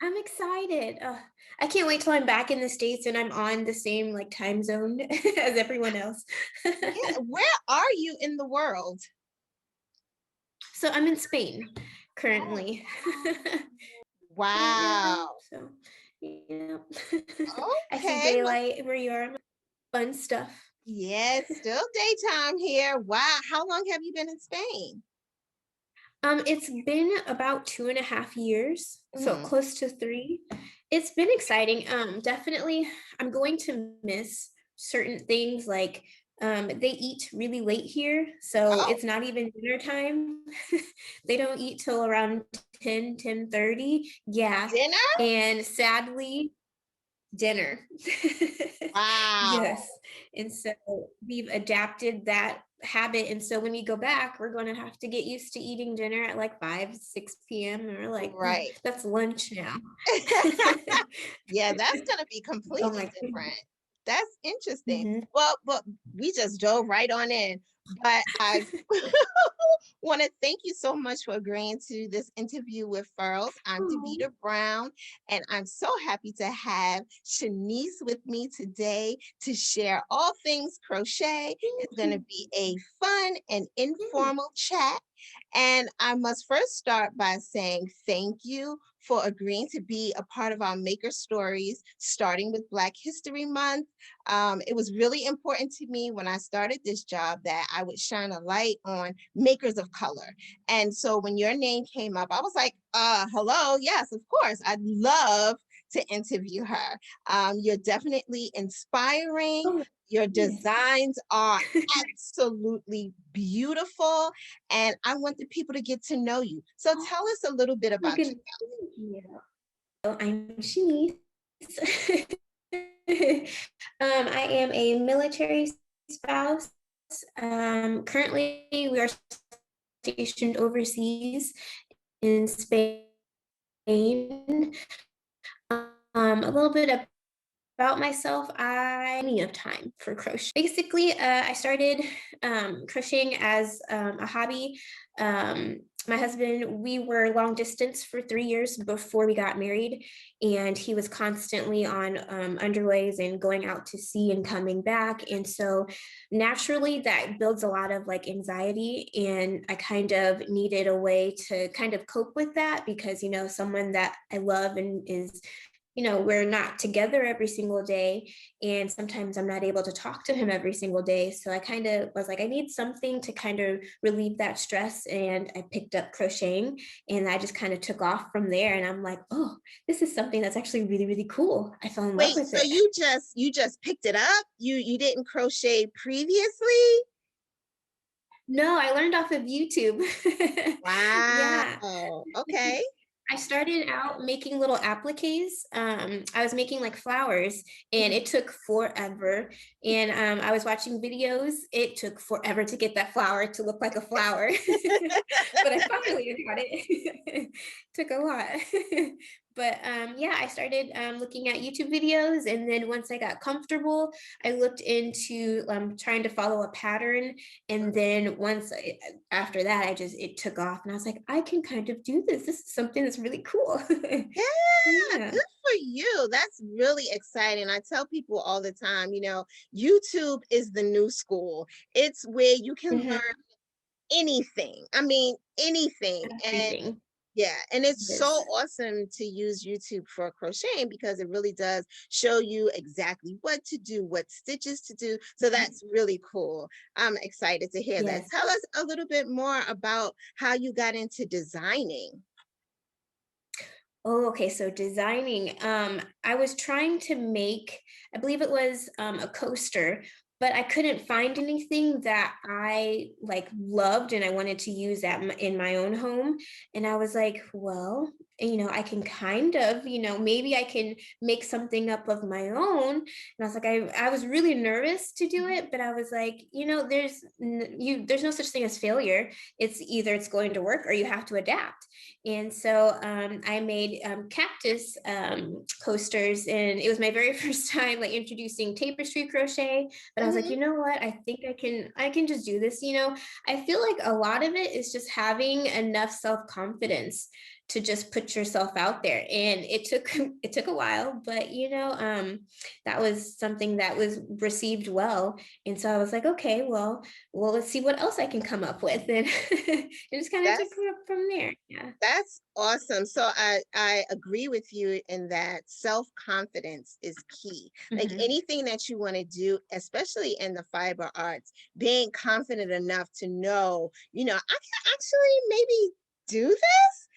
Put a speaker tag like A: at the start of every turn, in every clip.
A: I'm excited. I can't wait till I'm back in the States and I'm on the same like time zone as everyone else.
B: Yeah, where are you in the world?
A: So I'm in Spain
B: Oh,
A: currently. Yeah,
B: wow.
A: so yeah. I see
B: Okay. Well,
A: daylight where you are. Fun stuff.
B: yes, still daytime here. Wow. How long have you been in Spain?
A: It's been about 2.5 years, so
B: Mm.
A: close to three. It's been exciting. Definitely, I'm going to miss certain things like they eat really late here, so
B: Oh,
A: it's not even dinner time. They don't eat till around 10:30. Yeah.
B: dinner?
A: And sadly, dinner.
B: Wow.
A: Yes. And so we've adapted that habit. And so when we go back, we're going to have to get used to eating dinner at like 5, 6 p.m. And we're like, oh,
B: Right.
A: that's lunch now.
B: Yeah, that's going to be
A: Oh
B: completely
A: my
B: different.
A: goodness.
B: That's interesting.
A: Mhm.
B: Well, but we just dove right on in. But I want to thank you so much for agreeing to this interview with Furls. I'm
A: Oh,
B: Deveter Brown, and I'm so happy to have Shanice with me today to share all things crochet.
A: thank
B: It's going to
A: you.
B: be a fun and
A: Yeah.
B: informal chat. And I must first start by saying thank you for agreeing to be a part of our Maker Stories, starting with Black History Month. It was really important to me when I started this job that I would shine a light on makers of color. And so when your name came up, I was like, hello, yes, of course. I'd love to interview her. You're definitely inspiring.
A: Oh,
B: Your
A: yes.
B: designs are absolutely beautiful, and I want the people to get to know you. So
A: Oh
B: tell us a little bit
A: my
B: about
A: goodness. Thank you. So I'm Shanice. I am a military spouse. Currently, we are stationed overseas in Spain. A little bit about myself, I plenty of time for crochet. Basically, I started crocheting as a hobby. My husband, we were long distance for 3 years before we got married, and he was constantly on underways and going out to sea and coming back. And so naturally, that builds a lot of like anxiety. And I kind of needed a way to kind of cope with that because, someone that I love and is we're not together every single day. And sometimes I'm not able to talk to him every single day. So I kind of was like, I need something to kind of relieve that stress. And I picked up crocheting and I just kind of took off from there. And I'm like, oh, this is something that's actually really, really cool. I fell in love
B: Wait,
A: with
B: so
A: it.
B: you just picked it up? You didn't crochet previously?
A: No, I learned off of YouTube. Yeah.
B: Wow. Okay.
A: I started out making little appliques. I was making like flowers and it took forever. And I was watching videos. It took forever to get that flower to look like a flower. But I finally got it. Took a lot. But yeah, I started looking at YouTube videos. And then once I got comfortable, I looked into trying to follow a pattern. And then after that, it took off and I was like, I can kind of do this. This is something that's really cool.
B: Yeah,
A: Yeah.
B: good for you. That's really exciting. I tell people all the time, YouTube is the new school. It's where you can learn
A: Mhm.
B: anything. I mean, anything. And
A: Everything.
B: yeah, and it's so
A: Yes.
B: awesome to use YouTube for crocheting because it really does show you exactly what to do, what stitches to do. So that's really cool. I'm excited to hear that.
A: Yes.
B: Tell us a little bit more about how you got into designing.
A: Oh, okay. So designing, I was trying to make, I believe it was a coaster, but I couldn't find anything that I like loved and I wanted to use in my own home. And I was like, well, I can kind of, maybe I can make something up of my own. And I was like, I was really nervous to do it, but I was like, there's no such thing as failure. It's either it's going to work or you have to adapt. And so I made cactus coasters, and it was my very first time like introducing tapestry crochet. But I was like,
B: Mhm.
A: you know what? I think I can just do this. I feel like a lot of it is just having enough self confidence to just put yourself out there. And it took a while, but that was something that was received well. And so I was like, okay, well, let's see what else I can come up with. And it just kind of took
B: That's
A: it from there. Yeah.
B: That's awesome. So I agree with you in that self-confidence is key. Like
A: Mhm.
B: anything that you want to do, especially in the fiber arts, being confident enough to know, I can actually maybe do this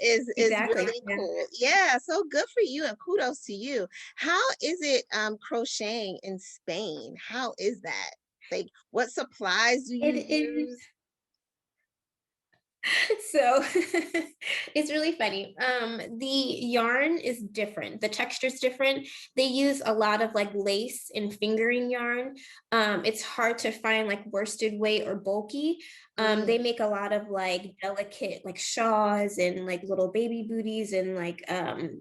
B: is
A: Exactly.
B: really
A: Yeah.
B: cool. Yeah, so good for you and kudos to you. How is it crocheting in Spain? How is that? Like what supplies do you
A: It is.
B: use?
A: So it's really funny. The yarn is different. The texture is different. They use a lot of like lace and fingering yarn. It's hard to find like worsted weight or bulky. They
B: Mm,
A: make a lot of like delicate like shawls and like little baby booties and like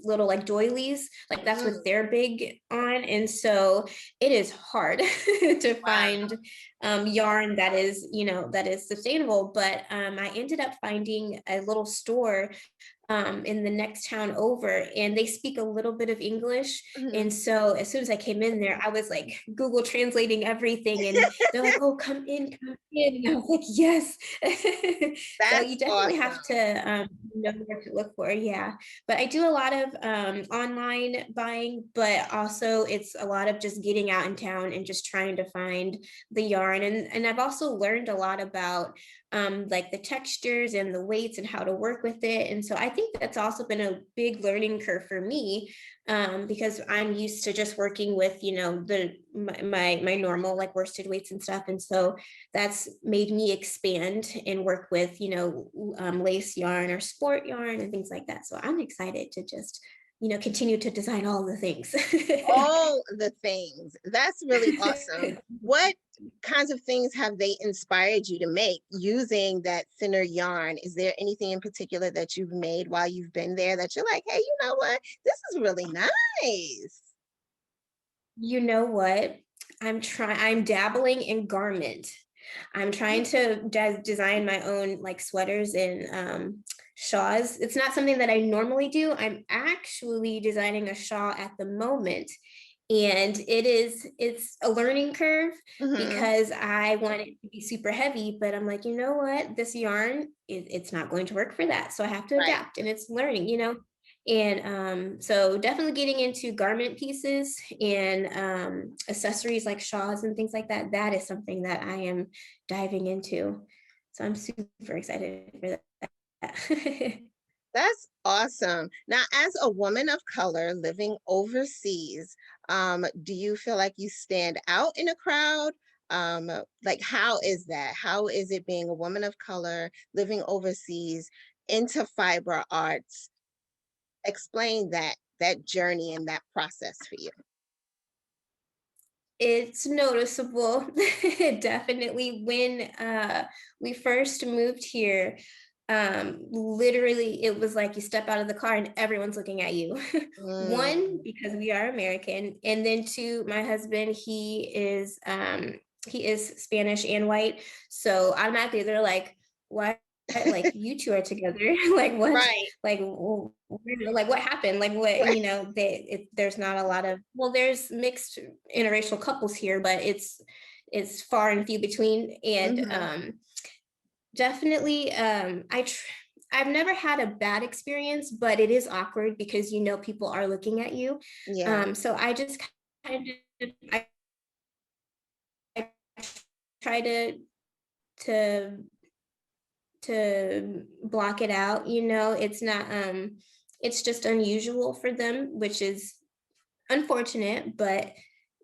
A: little like doilies. Like that's what
B: mm,
A: they're big on. And so it is hard to
B: wow.
A: find yarn that is that is sustainable. But I ended up finding a little store in the next town over, and they speak a little bit of English.
B: Mhm.
A: And so as soon as I came in there, I was like Google translating everything, and they're like, "Oh, come in, come in." And I was like, "Yes." So
B: That's
A: you definitely have
B: awesome.
A: to know where to look for. Yeah, but I do a lot of online buying, but also it's a lot of just getting out in town and just trying to find the yarn. And I've also learned a lot about like the textures and the weights and how to work with it. And so I think that's also been a big learning curve for me, because I'm used to just working with, my normal like worsted weights and stuff. And so that's made me expand and work with, lace yarn or sport yarn and things like that. So I'm excited to just, continue to design all the things.
B: All the things. That's really awesome. What kinds of things have they inspired you to make using that thinner yarn? Is there anything in particular that you've made while you've been there that you're like, hey, you know what? This is really nice.
A: You know what? I'm dabbling in garment. I'm trying to design my own like sweaters and shawls. It's not something that I normally do. I'm actually designing a shawl at the moment. And it's a learning curve
B: Mhm.
A: because I want it to be super heavy, but I'm like, you know what? This yarn, it's not going to work for that. So I have to
B: Right.
A: adapt, and it's learning. And so definitely getting into garment pieces and accessories like shawls and things like that. That is something that I am diving into. So I'm super excited for that.
B: That's awesome. Now, as a woman of color living overseas, do you feel like you stand out in a crowd? Like, how is that? How is it being a woman of color living overseas into fiber arts? Explain that journey and that process for you.
A: It's noticeable. Definitely when we first moved here, literally it was like you step out of the car and everyone's looking at you. One,
B: Mm,
A: because we are American, and then two, my husband, he is Spanish and white. So automatically they're like, why, like you two are together? Like what?
B: right,
A: Like like what happened? Like what,
B: right.
A: there's not a lot of, well, there's mixed interracial couples here, but it's far and few between. And
B: Hmm.
A: definitely I've never had a bad experience, but it is awkward because people are looking at you.
B: Yeah.
A: So I just kind I try to block it out. It's not it's just unusual for them, which is unfortunate. But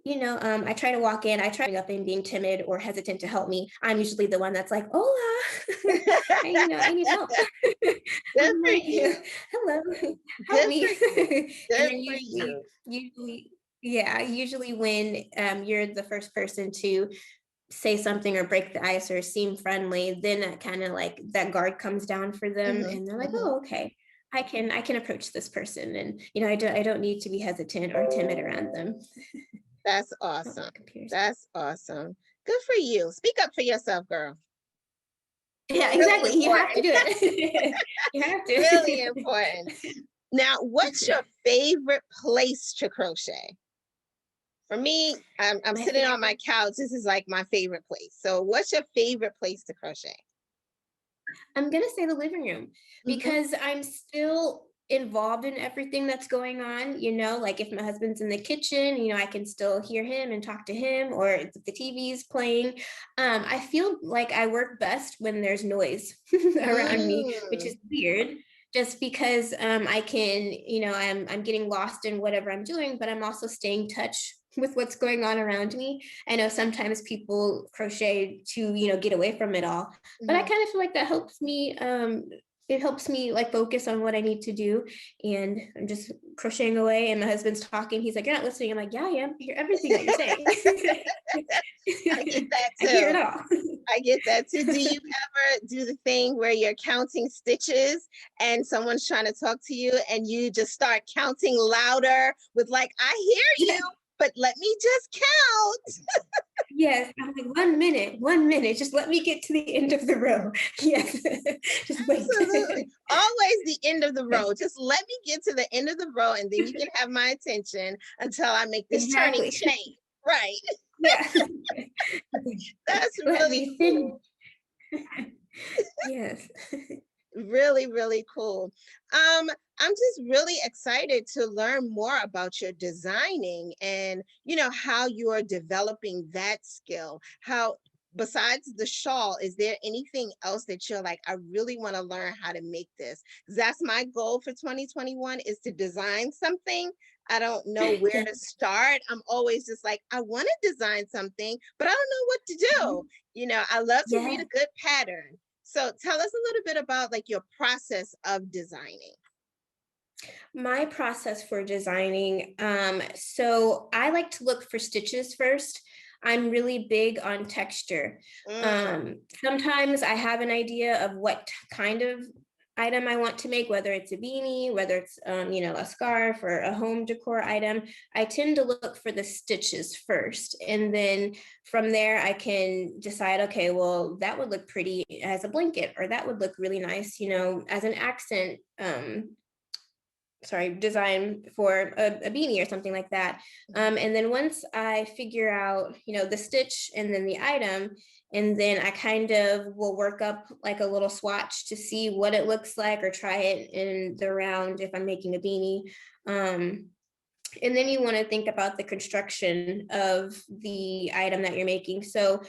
A: I try to walk in, I try up and being timid or hesitant to help me. I'm usually the one that's like, hola. I need help.
B: Good
A: I'm
B: for
A: like,
B: you.
A: hello, help
B: Good for
A: me.
B: you.
A: And
B: Good
A: then
B: for you.
A: usually when you're the first person to say something or break the ice or seem friendly, then that kind of like that guard comes down for them,
B: Hmm.
A: and they're like,
B: Hmm.
A: oh, okay. I can approach this person, and I don't need to be hesitant or timid around them.
B: That's
A: Oh, my
B: awesome.
A: computer's
B: That's awesome. Good for you. Speak up for yourself, girl.
A: Yeah,
B: Really
A: exactly. You have to
B: important.
A: do it. You have
B: Really
A: to.
B: important. Now, what's your favorite place to crochet? For me, I'm
A: My
B: sitting on my
A: favorite,
B: couch. This is like my favorite place. So, what's your favorite place to crochet?
A: I'm gonna say the living room
B: Hmm.
A: because I'm still involved in everything that's going on, like if my husband's in the kitchen, I can still hear him and talk to him, or if the TV's playing. I feel like I work best when there's noise around me, which
B: Mm,
A: is weird. Just because I can, I'm getting lost in whatever I'm doing, but I'm also staying in touch with what's going on around me. I know sometimes people crochet to, get away from it all, but I
B: mhm.
A: kind of feel like that helps me. It helps me like focus on what I need to do, and I'm just crocheting away and my husband's talking. He's like, "You're not listening." I'm like, "Yeah, I am. I hear everything that you're saying."
B: I get that
A: I hear it
B: too.
A: all.
B: I get that too. Do you ever do the thing where you're counting stitches and someone's trying to talk to you and you just start counting louder with like, I hear you, but let me just count.
A: Yes, I'm like, 1 minute, just let me get to the end of the row. Yes, just wait.
B: Absolutely. Always the end of the row. Just let me get to the end of the row and then you can have my attention until I make this turning
A: Exactly.
B: chain. Right.
A: Yeah.
B: That's
A: Let
B: really
A: me finish.
B: cool.
A: Yes.
B: Really, really cool. Um, I'm just really excited to learn more about your designing and, how you are developing that skill. How, besides the shawl, is there anything else that you're like, I really want to learn how to make this? 'Cause that's my goal for 2021 is to design something. I don't know where
A: Yeah.
B: to start. I'm always just like, I want to design something, but I don't know what to do. I love to read
A: Yeah.
B: a good pattern. So tell us a little bit about like your process of designing.
A: My process for designing, so I like to look for stitches first. I'm really big on texture.
B: Mm,
A: Sometimes I have an idea of what kind of item I want to make, whether it's a beanie, whether it's a scarf or a home decor item. I tend to look for the stitches first, and then from there I can decide, okay, well, that would look pretty as a blanket, or that would look really nice, as an accent. Design for a beanie or something like that.
B: mhm.
A: And then once I figure out, the stitch and then the item, and then I kind of will work up like a little swatch to see what it looks like, or try it in the round if I'm making a beanie. Um, and then you want to think about the construction of the item that you're making. So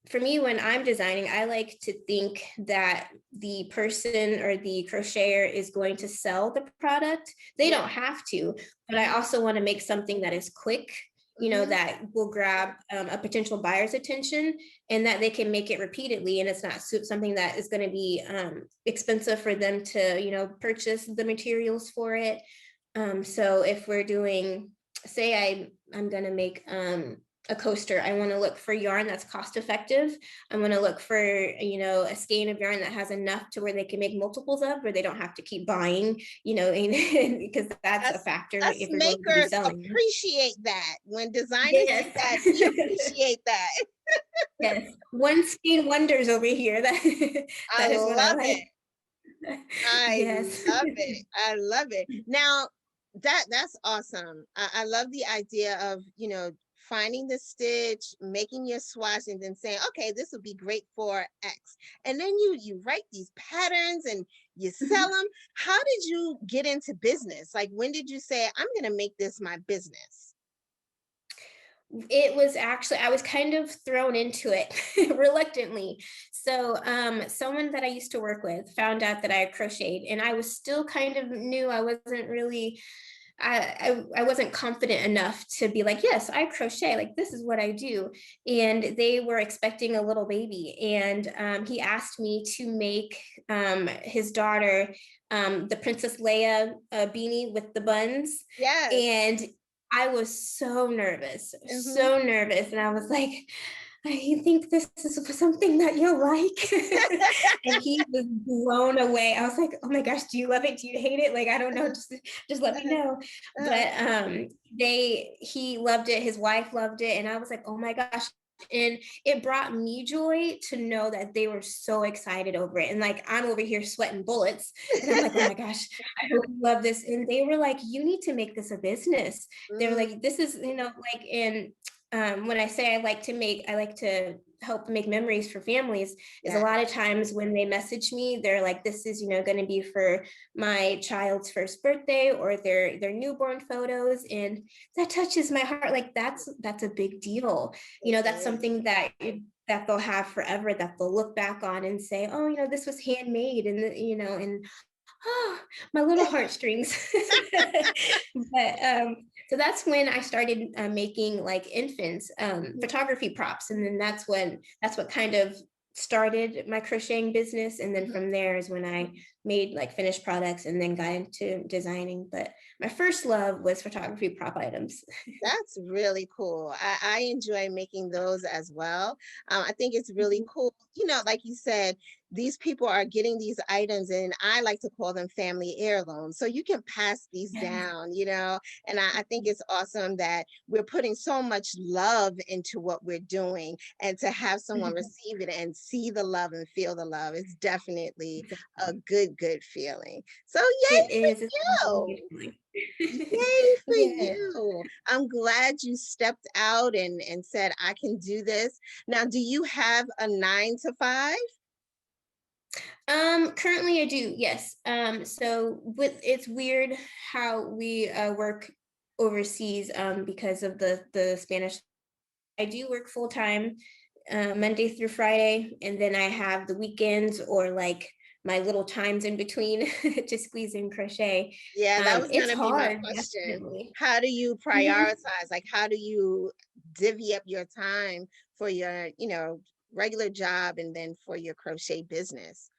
A: for me, when I'm designing, I like to think that the person or the crocheter is going to sell the product. They
B: Yeah.
A: don't have to, but I also want to make something that is quick,
B: Hmm.
A: that will grab a potential buyer's attention, and that they can make it repeatedly. And it's not something that is going to be expensive for them to, purchase the materials for it. So if we're doing, say I'm going to make a coaster, I want to look for yarn that's cost effective. I want to look for, a skein of yarn that has enough to where they can make multiples of, where they don't have to keep buying, because that's a
B: Us,
A: factor
B: us
A: if you're going to be
B: makers
A: selling.
B: appreciate that. When designers do
A: Yes.
B: that, we appreciate that.
A: Yes. One skein wonders over here.
B: I
A: That is what I
B: love it.
A: like.
B: I
A: Yes.
B: love it. I love it. Now, that's awesome. I love the idea of, finding the stitch, making your swatch, and then saying, okay, this would be great for X. And then you write these patterns and you sell them. How did you get into business? Like when did you say, I'm gonna make this my business?
A: It was actually, I was kind of thrown into it reluctantly. So someone that I used to work with found out that I crocheted, and I was still kind of new. I wasn't really, I wasn't confident enough to be like, yes, I crochet, like this is what I do. And they were expecting a little baby, and he asked me to make his daughter the Princess Leia beanie with the buns.
B: Yes.
A: And I was
B: Hmm.
A: so nervous. And I was like, I think this is something that you'll like. And he was blown away. I was like, oh my gosh, do you love it? Do you hate it? Like, I don't know. Just let me know. But he loved it. His wife loved it. And I was like, oh my gosh, And it brought me joy to know that they were so excited over it. And like, I'm over here sweating bullets. And I'm like, oh my gosh, I hope you love this. And they were like, you need to make this a business. They were
B: Mm,
A: like, this is, like, and when I say I like to help make memories for families, is a
B: yeah.
A: lot of times when they message me, they're like, this is, going to be for my child's first birthday or their newborn photos. And that touches my heart. Like that's a big deal.
B: It
A: That's
B: is.
A: something that they'll have forever, that they'll look back on and say, oh, this was handmade, and and oh, my little heartstrings. But so that's when I started making like infants photography props, and then that's what kind of started my crocheting business. And then
B: Mhm.
A: from there is when I made like finished products and then got into designing. But my first love was photography prop items.
B: That's really cool. I enjoy making those as well. I think it's really cool. Like you said, these people are getting these items, and I like to call them family heirlooms. So you can pass these
A: Yes.
B: down, and I think it's awesome that we're putting so much love into what we're doing, and to have someone receive it and see the love and feel the love is definitely a good, good feeling. So,
A: It
B: yay for
A: is. It's a really
B: you.
A: good
B: Yay
A: feeling.
B: for
A: Yeah.
B: you. I'm glad you stepped out and said, I can do this. Now, do you have a 9 to 5?
A: Currently I do, yes. So it's weird how we work overseas because of the Spanish. I do work full time, Monday through Friday, and then I have the weekends or like my little times in between to squeeze in crochet.
B: Yeah, that was
A: It's
B: gonna be my
A: hard,
B: question.
A: definitely.
B: How do you
A: Mhm.
B: prioritize? Like, how do you divvy up your time for your, regular job and then for your crochet business?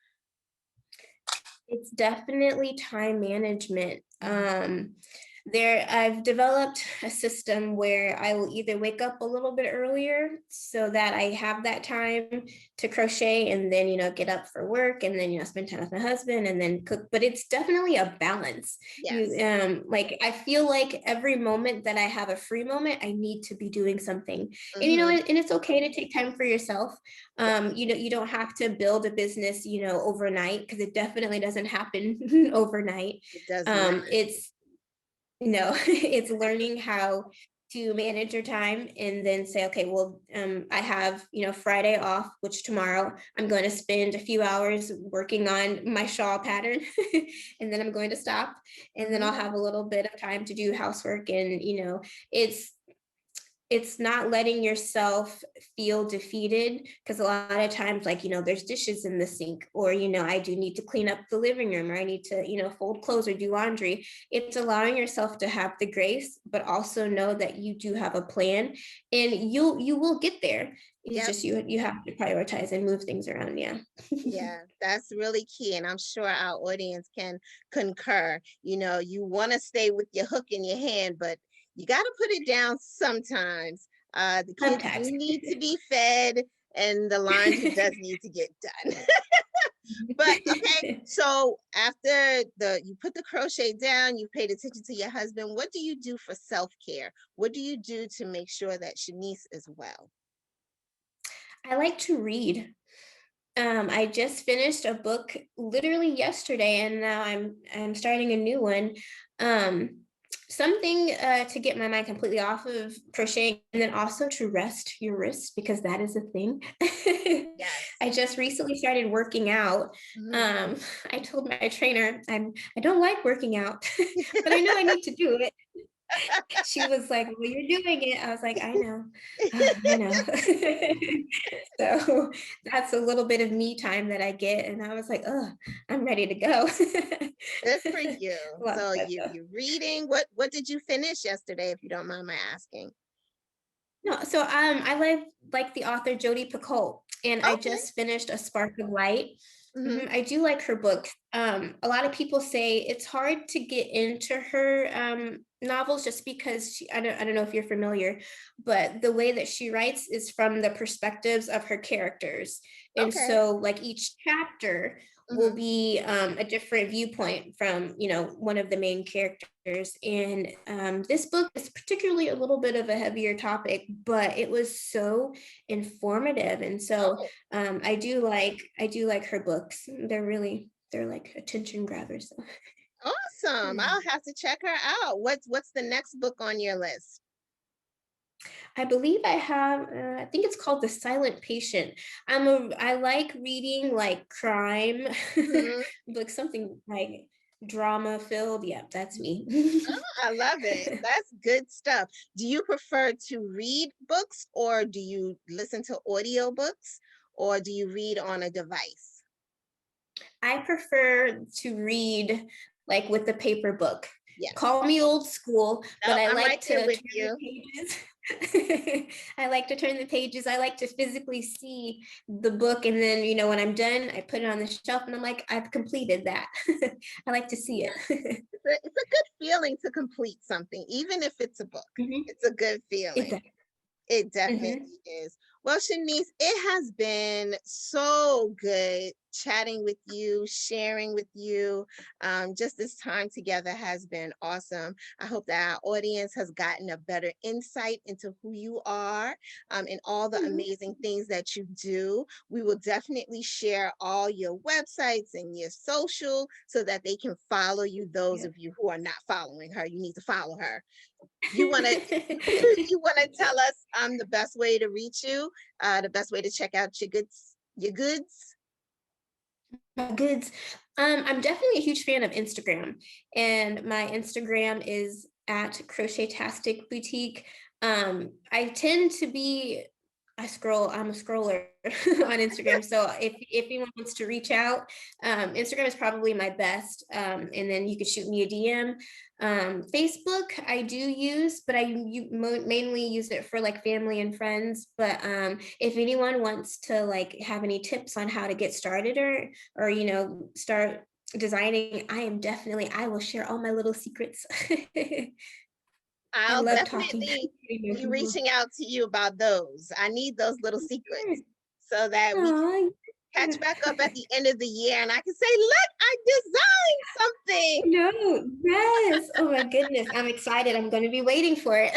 A: It's definitely time management.
B: Mhm.
A: I've developed a system where I will either wake up a little bit earlier so that I have that time to crochet, and then, get up for work, and then, spend time with my husband and then cook. But it's definitely a balance.
B: Yes.
A: Like I feel like every moment that I have a free moment, I need to be doing something. And,
B: Hmm.
A: and it's okay to take time for yourself. You don't have to build a business, overnight, because it definitely doesn't happen overnight.
B: It does not.
A: It's it's learning how to manage your time and then say, okay, well, I have, Friday off, which tomorrow I'm going to spend a few hours working on my shawl pattern. And then I'm going to stop, and then I'll
B: Mhm.
A: have a little bit of time to do housework. And, it's it's not letting yourself feel defeated, because a lot of times, like, there's dishes in the sink, or, I do need to clean up the living room, or I need to, fold clothes or do laundry. It's allowing yourself to have the grace, but also know that you do have a plan, and you will get there. It's
B: Yep.
A: just you have to prioritize and move things around. Yeah.
B: Yeah, that's really key. And I'm sure our audience can concur. You want to stay with your hook in your hand, but you got to put it down sometimes. The kids do
A: Sometimes.
B: need to be fed, and the laundry does need to get done. But okay, so after you put the crochet down, you paid attention to your husband. What do you do for self-care? What do you do to make sure that Shanice is well?
A: I like to read. I just finished a book literally yesterday, and now I'm starting a new one. Um, Something to get my mind completely off of crocheting, and then also to rest your wrist, because that is a thing.
B: Yes.
A: I just recently started working out.
B: Mhm.
A: Um, I told my trainer I don't like working out, but I know I need to do it. She was like, well, you're doing it. I was like, I know. I know. So that's a little bit of me time that I get. And I was like, oh, I'm ready to go.
B: Good for you.
A: Love
B: So
A: that
B: you
A: though.
B: you reading. What did you finish yesterday, if you don't mind my asking?
A: No, so I like the author Jodi Picoult, and I
B: Okay.
A: just finished A Spark of Light.
B: Hmm.
A: I do like her book. A lot of people say it's hard to get into her novels, just because I don't know if you're familiar, but the way that she writes is from the perspectives of her characters. And
B: Okay.
A: so like each chapter will
B: Mhm.
A: be a different viewpoint from, one of the main characters. And this book is particularly a little bit of a heavier topic, but it was so informative. And so
B: Oh,
A: I do like her books. They're like attention grabbers.
B: awesome. I'll have to check her out. What's the next book on your list?
A: I believe I have, I think it's called The Silent Patient. I like reading like crime
B: Mhm.
A: books, something like drama filled. Yeah, that's me.
B: I love it. That's good stuff. Do you prefer to read books or do you listen to audiobooks or do you read on a device?
A: I prefer to read like with the paper book.
B: Yes.
A: Call me old school, but
B: Nope,
A: I
B: I'm right
A: like
B: there
A: to
B: with
A: turn the
B: you.
A: pages. I like to turn the pages. I like to physically see the book. And then, when I'm done, I put it on the shelf and I'm like, I've completed that. I like to see it.
B: It's a good feeling to complete something, even if it's a book.
A: Mhm.
B: It's a good
A: It
B: feeling.
A: does.
B: It
A: Mhm.
B: definitely is. Well, Shanice, it has been so good chatting with you, sharing with you. Just this time together has been awesome. I hope that our audience has gotten a better insight into who you are and all the
A: Mhm.
B: amazing things that you do. We will definitely share all your websites and your social so that they can follow you. Those
A: Yeah.
B: of you who are not following her, you need to follow her. You want to you want to tell us the best way to reach you, the best way to check out your goods?
A: My goods. I'm definitely a huge fan of Instagram, and my Instagram is at Crochetastic Boutique. I tend to be I'm a scroller on Instagram. So if anyone wants to reach out, Instagram is probably my best. And then you could shoot me a DM. Facebook I do use, but mainly use it for like family and friends. But if anyone wants to like have any tips on how to get started or start designing, I will share all my little secrets. I
B: I'll
A: love talking.
B: definitely be reaching out to you about those. I need those little secrets so that we can
A: Aw,
B: catch back up at the end of the year and I can say, look, I designed something.
A: no, yes. Oh my goodness. I'm excited. I'm going to be waiting for
B: Uh-huh,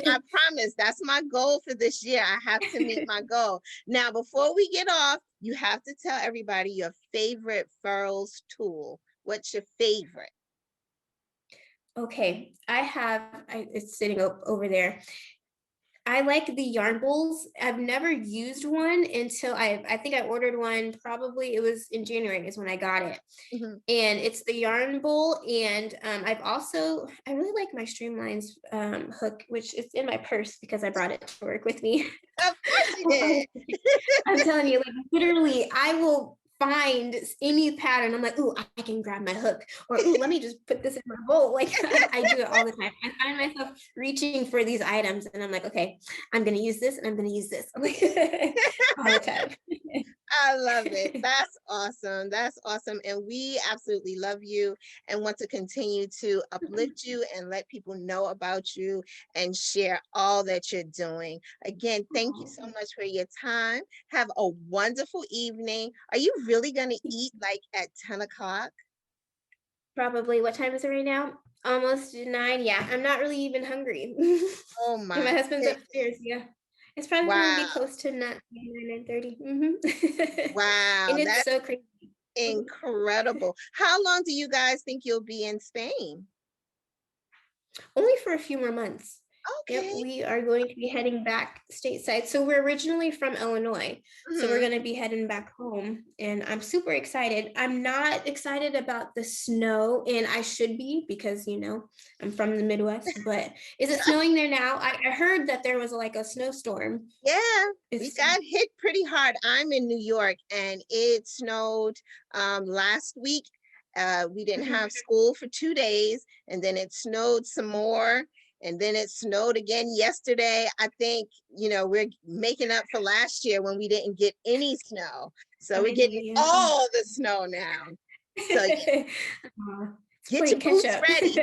B: I
A: it.
B: promise. That's my goal for this year. I have to meet my goal. Now, before we get off, you have to tell everybody your favorite Furls tool. What's your favorite?
A: Okay, it's sitting over there. I like the yarn bowls. I've never used one until I think I ordered one, probably it was in January is when I got it.
B: Mhm.
A: And it's the yarn bowl. And I really like my Streamlines hook, which is in my purse because I brought it to work with me.
B: Of course you did.
A: I'm telling you, like literally, I will find any pattern. I'm like, ooh, I can grab my hook, or ooh, let me just put this in my bowl. Like I do it all the time. I find myself reaching for these items, and I'm like, okay, I'm gonna use this, and I'm gonna use this. I'm like all the time.
B: I love it. That's awesome. That's awesome. And we absolutely love you and want to continue to uplift you and let people know about you and share all that you're doing. Again, thank you so much for your time. Have a wonderful evening. Are you really going to eat like at 10 o'clock?
A: Probably. What time is it right now? Almost 9. Yeah, I'm not really even hungry.
B: Oh
A: And my
B: my
A: husband's
B: goodness.
A: upstairs. Yeah, it's probably going to be
B: Wow.
A: close to 9:30.
B: Wow.
A: And it's
B: That's
A: so crazy.
B: incredible. How long do you guys think you'll be in Spain?
A: Only for a few more months. Yep,
B: Okay.
A: we are going to be heading back stateside. So we're originally from Illinois. So we're
B: Mhm.
A: going to be heading back home. And I'm super excited. I'm not excited about the snow, and I should be because, I'm from the Midwest. But is it snowing there now? I heard that there was like a snowstorm.
B: Yeah, we
A: It's
B: got hit pretty hard. I'm in New York and it snowed last week. We didn't
A: Mhm.
B: have school for 2 days and then it snowed some more and then it snowed again yesterday. I think, we're making up for last year when we didn't get any snow. So we're getting
A: Yeah.
B: all the snow now. So
A: Aw, it's
B: get your
A: playing catch
B: boots
A: up.
B: ready.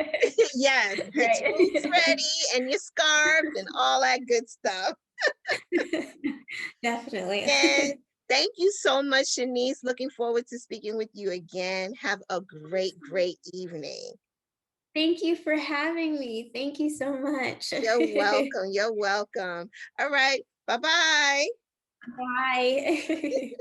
B: Yes, get your boots
A: Right.
B: ready and your scarves and all that good stuff.
A: Definitely.
B: And Thank you so much, Shanice. Looking forward to speaking with you again. Have a great, great evening.
A: Thank you for having me. Thank you so much.
B: You're welcome. You're welcome. All right. Bye-bye.
A: Bye.